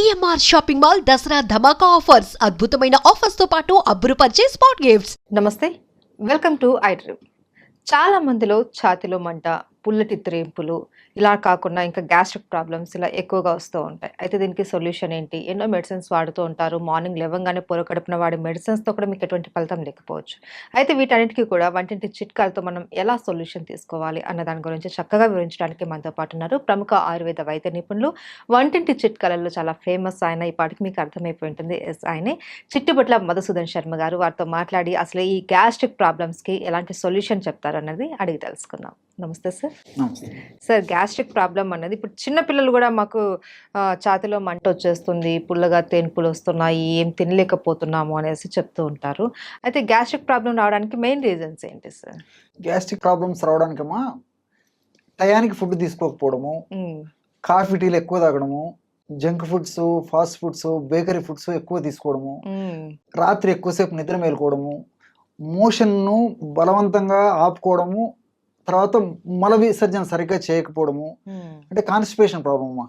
CMR shopping mall Dasara ధమాకా offers అద్భుతమైన offers తో పాటు అబ్బురుపరిచే స్పాట్ గిఫ్ట్స్. నమస్తే, వెల్కమ్ టు ఐడ్రీమ్. చాలా మందిలో ఛాతిలో మంట, పుల్లటి త్రేంపులు, ఇలా కాకుండా ఇంకా గ్యాస్ట్రిక్ ప్రాబ్లమ్స్ ఇలా ఎక్కువగా వస్తూ ఉంటాయి. అయితే దీనికి సొల్యూషన్ ఏంటి? ఎన్నో మెడిసిన్స్ వాడుతూ ఉంటారు. మార్నింగ్ లేవగానే పొరకడుపున వాడే మెడిసిన్స్తో కూడా మీకు ఎటువంటి ఫలితం లేకపోవచ్చు. అయితే వీటన్నిటికీ కూడా వంటింటి చిట్కాలతో మనం ఎలా సొల్యూషన్ తీసుకోవాలి అన్న దాని గురించి చక్కగా వివరించడానికి మనతో పాటు ఉన్నారు ప్రముఖ ఆయుర్వేద వైద్య నిపుణులు, వంటింటి చిట్కాలలో చాలా ఫేమస్ ఆయన. ఈ పాటికి మీకు అర్థమైపోయి ఉంటుంది. ఆయనే చిట్టుబట్ల మధుసూదన్ శర్మ గారు. వారితో మాట్లాడి అసలు ఈ గ్యాస్ట్రిక్ ప్రాబ్లమ్స్కి ఎలాంటి సొల్యూషన్ చెప్తారు అన్నది అడిగి తెలుసుకుందాం. నమస్తే సార్. సార్, గ్యాస్ట్రిక్ ప్రాబ్లం అన్నది ఇప్పుడు చిన్నపిల్లలు కూడా మాకు ఛాతిలో మంట వచ్చేస్తుంది, పుల్లగా తేన్పులు వస్తున్నాయి, ఏం తినలేకపోతున్నాము అనేసి చెప్తూ ఉంటారు. అయితే గ్యాస్ట్రిక్ ప్రాబ్లం రావడానికి మెయిన్ రీజన్స్ ఏంటి సార్? గ్యాస్ట్రిక్ ప్రాబ్లమ్స్ రావడానికమ్మా టయానికి ఫుడ్ తీసుకోకపోవడము, కాఫీ టీలు ఎక్కువ తాగడము, junk foods, fast foods, bakery foods ఎక్కువ తీసుకోవడము, రాత్రి ఎక్కువసేపు నిద్ర మేలుకోవడము, మోషన్ను బలవంతంగా ఆపుకోవడము, తర్వాత మల విసర్జన సరిగ్గా చేయకపోవడము, అంటే కాన్స్టిపేషన్ ప్రాబ్లమ్ అమ్మా.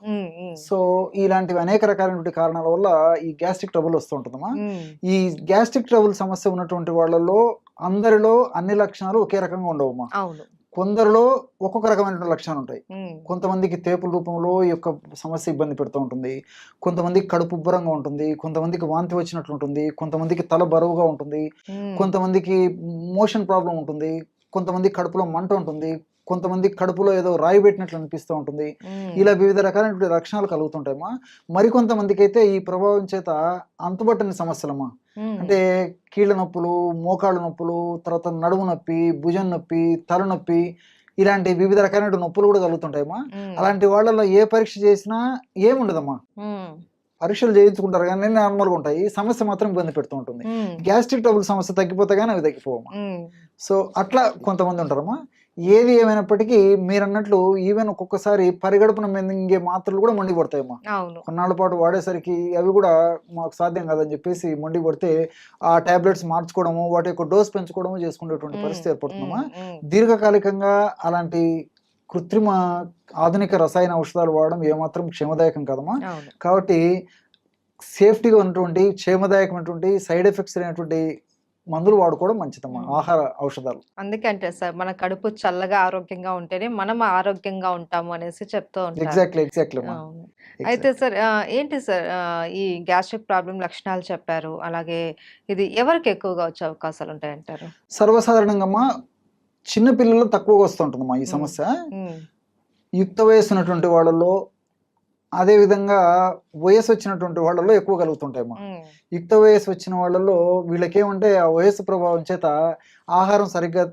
సో ఇలాంటివి అనేక రకాలైనటువంటి కారణాల వల్ల ఈ గ్యాస్ట్రిక్ ట్రబుల్ వస్తుంటుందమ్మా. ఈ గ్యాస్ట్రిక్ ట్రబుల్ సమస్య ఉన్నటువంటి వాళ్ళలో అందరిలో అన్ని లక్షణాలు ఒకే రకంగా ఉండవమ్మా. కొందరిలో ఒక్కొక్క రకమైనటువంటి లక్షణాలు ఉంటాయి. కొంతమందికి తేపుల రూపంలో ఈ యొక్క సమస్య ఇబ్బంది పెడుతూ ఉంటుంది, కొంతమందికి కడుపు ఉబ్బరంగా ఉంటుంది, కొంతమందికి వాంతి వచ్చినట్లు ఉంటుంది, కొంతమందికి తల బరువుగా ఉంటుంది, కొంతమందికి మోషన్ ప్రాబ్లం ఉంటుంది, కొంతమంది కడుపులో మంట ఉంటుంది, కొంతమంది కడుపులో ఏదో రాయి పెట్టినట్లు అనిపిస్తూ ఉంటుంది. ఇలా వివిధ రకాలైనటువంటి లక్షణాలు కలుగుతుంటాయమ్మా. మరికొంతమందికి అయితే ఈ ప్రభావం చేత అంతుబట్టని సమస్యలమ్మా, అంటే కీళ్ళ నొప్పులు, మోకాళ్ళ నొప్పులు, తర్వాత నడుము నొప్పి, భుజం నొప్పి, తలనొప్పి, ఇలాంటి వివిధ రకాలైన నొప్పులు కూడా కలుగుతుంటాయమ్మా. అలాంటి వాళ్ళలో ఏ పరీక్ష చేసినా ఏముండదమ్మా, పరీక్షలు చేయించుకుంటారు కానీ నార్మల్గా ఉంటాయి, సమస్య మాత్రం ఇబ్బంది పెడుతూ ఉంటుంది. గ్యాస్ట్రిక్ ట్రబుల్ సమస్య తగ్గిపోతే కానీ అవి తగ్గిపోవమ్మా. సో అట్లా కొంతమంది ఉంటారమ్మా. ఏది ఏమైనప్పటికీ మీరు అన్నట్లు ఈవెన్ ఒక్కొక్కసారి పరిగడుపున మింగే మాత్రలు కూడా మండి పడతాయమ్మా. కొన్నాళ్ళ పాటు వాడేసరికి అవి కూడా మాకు సాధ్యం కాదని చెప్పేసి మండి పడితే ఆ టాబ్లెట్స్ మార్చుకోవడము, వాటి యొక్క డోస్ పెంచుకోవడము చేసుకునేటువంటి పరిస్థితి ఏర్పడుతుందమ్మా. దీర్ఘకాలికంగా అలాంటి కృత్రిమ ఆధునిక రసాయన ఔషధాలు వాడడం ఏమాత్రం క్షేమదాయకం కాదమ్మా. కాబట్టి సేఫ్టీగా ఉన్నటువంటి క్షేమదాయకమైనటువంటి సైడ్ ఎఫెక్ట్స్ అయినటువంటి మందులు వాడుకోవడం మంచిదమ్మా, ఆహార ఔషధాలు. అందుకే అంటే సార్, మన కడుపు చల్లగా ఆరోగ్యంగా ఉంటేనే మనం ఆరోగ్యంగా ఉంటాము అనేసి చెప్తూ ఉంటారు. ఎగ్జాక్ట్లీ. అయితే సార్, ఏంటి సార్ ఈ గ్యాస్ట్రిక్ ప్రాబ్లం లక్షణాలు చెప్పారు, అలాగే ఇది ఎవరికి ఎక్కువగా వచ్చే అవకాశాలు ఉంటాయంటారు? సర్వసాధారణంగా అమ్మా చిన్న పిల్లలు తక్కువగా వస్తుంటుందమ్మా ఈ సమస్య. యుక్త వయస్సు ఉన్నటువంటి వాళ్ళలో, అదేవిధంగా వయసు వచ్చినటువంటి వాళ్ళలో ఎక్కువ కలుగుతుంటాయమ్మా. యుక్త వయసు వచ్చిన వాళ్ళలో వీళ్ళకేమంటే ఆ వయసు ప్రభావం చేత ఆహారం సరిగ్గా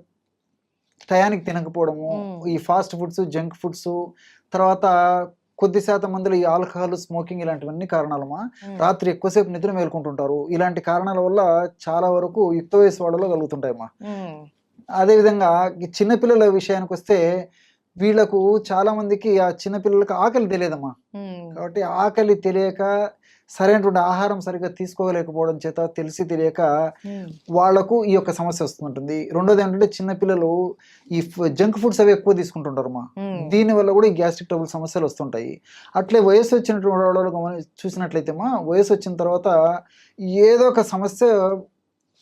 టయానికి తినకపోవడము, ఈ ఫాస్ట్ ఫుడ్స్, జంక్ ఫుడ్స్, తర్వాత కొద్ది శాతం మందిలో ఈ ఆల్కహాల్, స్మోకింగ్ ఇలాంటివన్నీ కారణాలమ్మా. రాత్రి ఎక్కువసేపు నిద్ర మేల్కొంటుంటారు. ఇలాంటి కారణాల వల్ల చాలా వరకు యుక్త వయసు వాళ్ళలో కలుగుతుంటాయమ్మా. అదేవిధంగా చిన్నపిల్లల విషయానికి వస్తే వీళ్ళకు చాలా మందికి ఆ చిన్నపిల్లలకు ఆకలి తెలియదమ్మా. కాబట్టి ఆకలి తెలియక సరైనటువంటి ఆహారం సరిగ్గా తీసుకోలేకపోవడం చేత, తెలిసి తెలియక వాళ్లకు ఈ యొక్క సమస్య వస్తుంటుంది. రెండోది ఏంటంటే చిన్నపిల్లలు ఈ జంక్ ఫుడ్స్ అవి ఎక్కువ తీసుకుంటుంటారమ్మా. దీనివల్ల కూడా ఈ గ్యాస్ట్రిక్ ట్రబుల్ సమస్యలు వస్తుంటాయి. అట్లే వయసు వచ్చినటువంటి వాళ్ళు చూసినట్లయితే వయసు వచ్చిన తర్వాత ఏదో ఒక సమస్య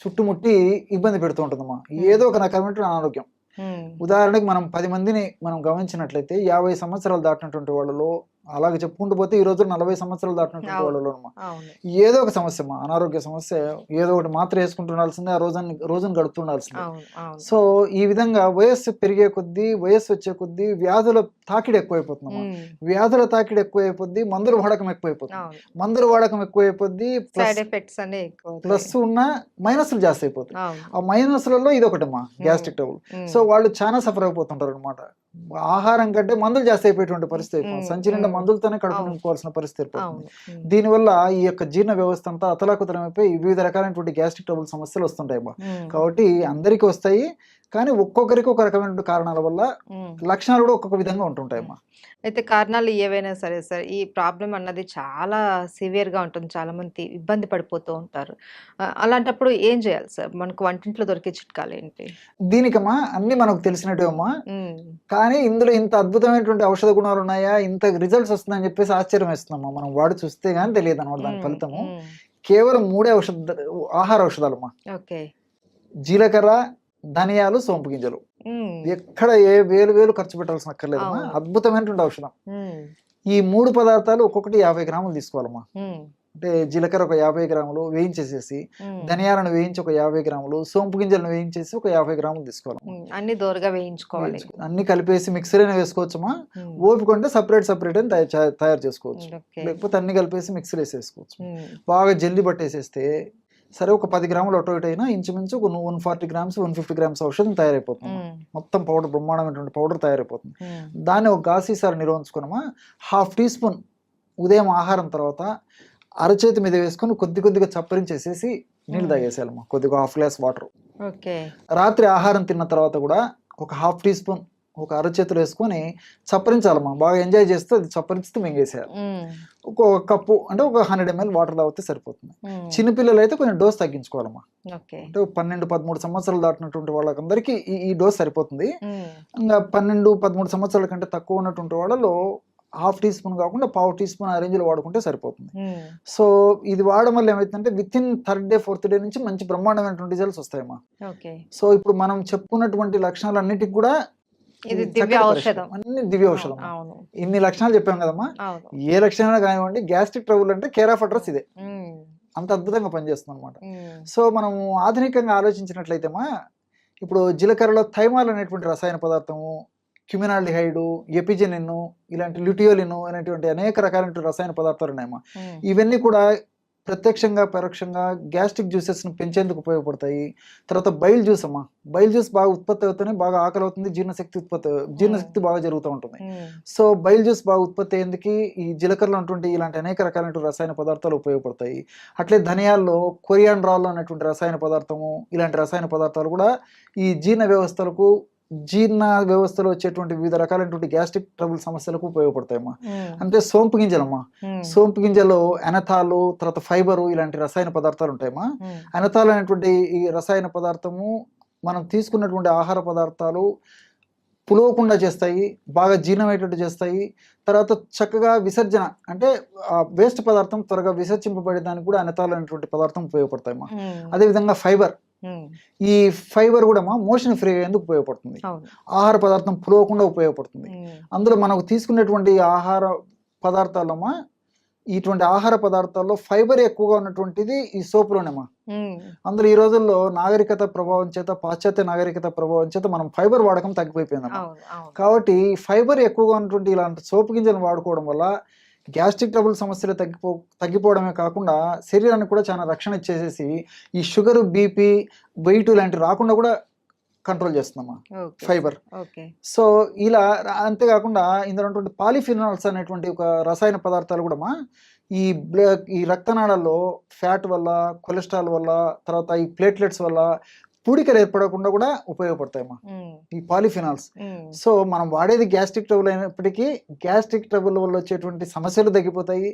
చుట్టుముట్టి ఇబ్బంది పెడుతూ ఉంటుందమ్మా, ఏదో ఒక రకమైనటువంటి అనారోగ్యం. ఉదాహరణకి మనం 10 మందిని మనం గమనించినట్లయితే 50 సంవత్సరాలు దాటినటువంటి వాళ్ళలో, అలాగే చెప్పుకుంటూ పోతే ఈ రోజు 40 సంవత్సరాలు దాటినటువంటి వాళ్ళలో ఏదో ఒక సమస్య, అనారోగ్య సమస్య, ఏదో ఒకటి మాత్రం వేసుకుంటుండాల్సిందే, ఆ రోజును గడుపుతుండాల్సిందే. సో ఈ విధంగా వయస్సు పెరిగే కొద్దీ, వయస్సు వచ్చే కొద్దీ వ్యాధుల తాకిడి ఎక్కువైపోతుందమ్మా. వ్యాధుల తాకిడి ఎక్కువైపోద్ది, మందుల వాడకం ఎక్కువైపోతుంది. మందుల వాడకం ఎక్కువైపోద్ది, ప్లస్ ఉన్న మైనస్లు జాస్తి అయిపోతాయి. ఆ మైనస్లలో ఇది ఒకటమ్మా గ్యాస్ట్రిక్ ట్రబుల్. సో వాళ్ళు చాలా సఫర్ అయిపోతుంటారు అనమాట. ఆహారం కంటే మందులు జాస్తి అయిపోయేటువంటి పరిస్థితి అయిపోతుంది. సంచి నిండా మందులతోనే కడుపు నింపుకోవాల్సిన పరిస్థితి ఏర్పడుతుంది. దీనివల్ల ఈ యొక్క జీర్ణ వ్యవస్థ అంతా అతలాకుతలమైపోయి వివిధ రకాలైనటువంటి గ్యాస్ట్రిక్ ట్రబుల్ సమస్యలు వస్తుంటాయి. కాబట్టి అందరికీ వస్తాయి, కానీ ఒక్కొక్కరికి ఒక రకమైనటువంటి కారణాల వల్ల లక్షణాలు కూడా ఒక్కొక్క విధంగా ఉంటుంటాయమ్మా. అయితే కారణాలు ఏవైనా సరే సార్, ఈ ప్రాబ్లమ్ అన్నది చాలా సివియర్‌గా ఉంటుంది. చాలామంది ఇబ్బంది పడిపోతూ ఉంటారు. అలాంటప్పుడు ఏం చేయాలి సార్? మనకు వంటింట్లో దొరికే చిట్కాలేంటి? దీనికమ్మా అన్నీ మనకు తెలిసినట్టే అమ్మా. హ్మ్. కానీ ఇందులో ఇంత అద్భుతమైనటువంటి ఔషధ గుణాలున్నాయా? ఇంత రిజల్ట్స్ వస్తున్నాయని చెప్పేసి ఆశ్చర్యం వేస్తుందమ్మా. మనం వాడి చూస్తే గాని తెలియదనమాట దాని హ్మ్. ఫలితము. హ్మ్. కేవలం 3 ఆహార ఔషధాలమ్మా. ఓకే. జీలకర్ర, ధనియాలు, సోంపు గింజలు. హ్మ్. ఎక్కడ ఏ వేలు ఖర్చు పెట్టాల్సిన అక్కర్లేదమ్మా. అవును. అద్భుతమైనటువంటి ఔషధం. హ్మ్. ఈ 3 పదార్థాలు ఒక్కొక్కటి 50 గ్రాములు తీసుకోవాలమ్మా. హ్మ్. అంటే జీలకర్ర ఒక 50 గ్రాములు వేయించేసేసి, హ్మ్. ధనియాలను వేయించి ఒక 50 గ్రాములు, సోంపు గింజలను వేయించేసి ఒక 50 గ్రాములు తీసుకోవాలమ్మా. హ్మ్. అన్నీ దోరగా వేయించుకోవాలి. అన్ని కలిపేసి మిక్సర్ అయినా వేసుకోవచ్చమ్మా. హ్మ్. ఓపిక ఉంటే సపరేట్ అని తయారు చేసుకోవచ్చు. ఓకే. లేకపోతే అన్ని కలిపేసి మిక్సర్ వేసేసుకోవచ్చు. హ్మ్. బాగా జల్లి పట్టేసేస్తే సరే ఒక 10 గ్రాములు అటు ఇటు అయినా ఇంచుమించు ఒక 140 గ్రామ్స్ 150 గ్రామ్స్ ఔషధం తయారైపోతుంది. హ్మ్. మొత్తం పౌడర్ బ్రహ్మాండమైనటువంటి పౌడర్ తయారైపోతుంది. హ్మ్. దాన్ని ఒక గాజు సీసాలో నిల్వ ఉంచుకున్నామా, హాఫ్ టీ స్పూన్ ఉదయం ఆహారం తర్వాత అరచేతి మీద వేసుకొని కొద్దిగా చప్పరించేసేసి నీళ్ళు తాగేసేయాలమ్మా. కొద్దిగా హాఫ్ గ్లాస్ వాటర్. ఓకే. రాత్రి ఆహారం తిన్న తర్వాత కూడా ఒక హాఫ్ టీ స్పూన్ ఒక అరచేతులు వేసుకొని చప్పరించాలమ్మా. బాగా ఎంజాయ్ చేస్తూ అది చప్పరిస్తూ మింగేసేయాలి. హ్మ్. ఒక కప్పు అంటే ఒక 100 ml వాటర్ తాగితే సరిపోతుంది. హ్మ్. చిన్నపిల్లలు అయితే కొంచెం డోస్ తగ్గించుకోవాలమ్మా. ఓకే. అంటే 12, 13 సంవత్సరాలు దాటినటువంటి వాళ్ళకందరికీ ఈ డోస్ సరిపోతుంది. హ్మ్. ఇంకా 12, 13 సంవత్సరాల కంటే తక్కువ ఉన్నటువంటి వాళ్ళలో హాఫ్ టీ స్పూన్ కాకుండా పావు టీ స్పూన్ ఆ రేంజ్లో వాడుకుంటే సరిపోతుంది. హ్మ్. సో ఇది వాడడం వల్ల ఏమైతుందంటే within 3rd day 4th day నుంచి మంచి బ్రహ్మాండమైనటువంటి రిజల్ట్స్ వస్తాయమ్మా. ఓకే. సో ఇప్పుడు మనం చెప్పుకున్నటువంటి లక్షణాలన్నిటికి కూడా ఇది చక్కటి దివ్య పరిష్కారం. ఔషధం. అన్ని దివ్య ఔషధం. అవును. ఇన్ని లక్షణాలు చెప్పాం కదమ్మా. అవును. ఏ లక్షణాలు కానివ్వండి, గ్యాస్ట్రిక్ ట్రబుల్ అంటే కేర్ ఆఫ్ అడ్రస్ ఇదే. హ్మ్. అంత అద్భుతంగా పనిచేస్తుంది అనమాట. హ్మ్. సో మనము ఆధునికంగా ఆలోచించినట్లయితేమా, ఇప్పుడు జీలకర్రలో థైమాల్ అనేటువంటి రసాయన పదార్థము, క్యుమినాల్డిహైడు, ఎపిజెనిన్, ఇలాంటి ల్యూటియోలిన్ అనేటువంటి అనేక రకాలైన రసాయన పదార్థాలు ఉన్నాయమ్మా. హ్మ్. ఇవన్నీ కూడా ప్రత్యక్షంగా పరోక్షంగా గ్యాస్ట్రిక్ జ్యూసెస్ని పెంచేందుకు ఉపయోగపడతాయి. తర్వాత బైల్ జ్యూస్ అమ్మా. బైల్ జ్యూస్ బాగా ఉత్పత్తి అవుతూనే బాగా ఆకలి అవుతుంది, జీర్ణశక్తి బాగా జరుగుతూ ఉంటుంది. హ్మ్. సో బైల్ జ్యూస్ బాగా ఉత్పత్తి అయ్యేందుకు ఈ జీలకర్రలో ఉన్నటువంటి ఇలాంటి అనేక రకాలైన రసాయన పదార్థాలు ఉపయోగపడతాయి. అట్లే ధనియాల్లో కొరియాండ్రాల్ అనేటువంటి రసాయన పదార్థము, ఇలాంటి రసాయన పదార్థాలు కూడా ఈ జీర్ణ వ్యవస్థలో వచ్చేటువంటి వివిధ రకాలైనటువంటి గ్యాస్ట్రిక్ ట్రబుల్ సమస్యలకు ఉపయోగపడతాయమ్మా. హ్మ్. అంటే సోంపు గింజలమ్మా. హ్మ్. సోంపు గింజలో ఎనథాలు, తర్వాత ఫైబరు ఇలాంటి రసాయన పదార్థాలు ఉంటాయమ్మా. హ్మ్. ఎనథాల్ అనేటువంటి ఈ రసాయన పదార్థము మనం తీసుకున్నటువంటి ఆహార పదార్థాలు పులవకుండా చేస్తాయి, బాగా జీర్ణమయ్యేటట్టు చేస్తాయి. తర్వాత చక్కగా విసర్జన అంటే వేస్ట్ పదార్థం త్వరగా విసర్జింపబడేదానికి కూడా ఎనథాల్ అనేటువంటి పదార్థం ఉపయోగపడతాయమ్మా. హ్మ్. అదేవిధంగా ఫైబర్. హ్మ్. ఈ ఫైబర్ కూడా మోషన్ ఫ్రీ అయ్యేందుకు ఉపయోగపడుతుంది. అవును. ఆహార పదార్థం పులవకుండా ఉపయోగపడుతుంది. హ్మ్. అందులో మనకు తీసుకునేటువంటి ఆహార పదార్థాలమ్మా, ఇటువంటి ఆహార పదార్థాల్లో ఫైబర్ ఎక్కువగా ఉన్నటువంటిది ఈ సోపులోనేమా. హ్మ్. అందులో ఈ రోజుల్లో నాగరికత ప్రభావం చేత, పాశ్చాత్య నాగరికత ప్రభావం చేత మనం ఫైబర్ వాడకం తగ్గిపోయిపోయిందమ్మా. అవును. అవును. కాబట్టి ఫైబర్ ఎక్కువగా ఉన్నటువంటి ఇలాంటి సోపు గింజలను వాడుకోవడం వల్ల గ్యాస్ట్రిక్ ట్రబుల్ సమస్యలు తగ్గిపోవడమే కాకుండా శరీరానికి కూడా చాలా రక్షణ ఇచ్చేసేసి ఈ షుగర్, బీపీ, వెయిట్ లాంటివి రాకుండా కూడా కంట్రోల్ చేస్తుందమ్మా ఓకే. ఫైబర్. ఓకే. సో ఇలా అంతేకాకుండా ఇందులో ఉన్నటువంటి పాలిఫినాల్స్ అనేటువంటి ఒక రసాయన పదార్థాలు కూడా ఈ రక్తనాళాల్లో ఫ్యాట్ వల్ల, కొలెస్ట్రాల్ వల్ల, తర్వాత ఈ ప్లేట్లెట్స్ వల్ల పూడికలు ఏర్పడకుండా కూడా ఉపయోగపడతాయమ్మా హ్మ్. ఈ పాలిఫినాల్స్. హ్మ్. సో మనం వాడేది గ్యాస్ట్రిక్ ట్రబుల్ అయినప్పటికీ గ్యాస్ట్రిక్ ట్రబుల్ వల్ల వచ్చేటువంటి సమస్యలు తగ్గిపోతాయి.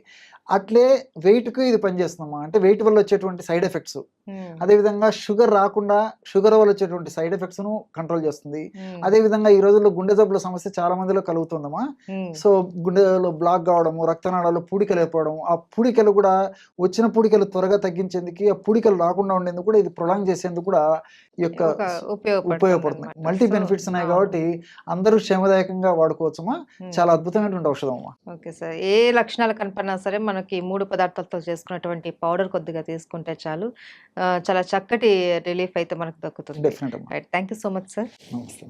అట్లే వెయిట్కి ఇది పనిచేస్తుందమ్మా. అంటే వెయిట్ వల్ల వచ్చేటువంటి సైడ్ ఎఫెక్ట్స్, హ్మ్. అదేవిధంగా షుగర్ రాకుండా షుగర్ వల్ల వచ్చేటువంటి సైడ్ ఎఫెక్ట్స్ను కంట్రోల్ చేస్తుంది. హ్మ్. అదేవిధంగా ఈ రోజుల్లో గుండె జబ్బుల సమస్య చాలా మందిలో కలుగుతుందమ్మా. హ్మ్. సో గుండెలో బ్లాక్ కావడము, రక్తనాళాల్లో పూడికలు ఏర్పడడం, ఆ పూడికలు కూడా వచ్చిన పూడికలు త్వరగా తగ్గించేందుకు, ఆ పూడికలు రాకుండా ఉండేందుకు కూడా ఇది ప్రొలాంగ్ చేసేందుకు కూడా ఈ యొక్క ఉపయోగపడుతుంది. మల్టీ బెనిఫిట్స్ ఉన్నాయి కాబట్టి అందరూ క్షేమదాయకంగా వాడుకోవచ్చమ్మా. చాలా అద్భుతమైనటువంటి ఔషధం అమ్మా. Okay sir. ఏ లక్షణాలు కనపడినా సరే మనకి 3 పదార్థాలతో చేసుకున్నటువంటి పౌడర్ కొద్దిగా తీసుకుంటే చాలు. చాలా చక్కటి రిలీఫ్ అయితే మనకు దక్కుతుంది. డెఫినెట్ అమ్మా. Right. Thank you so much sir. నమస్తే.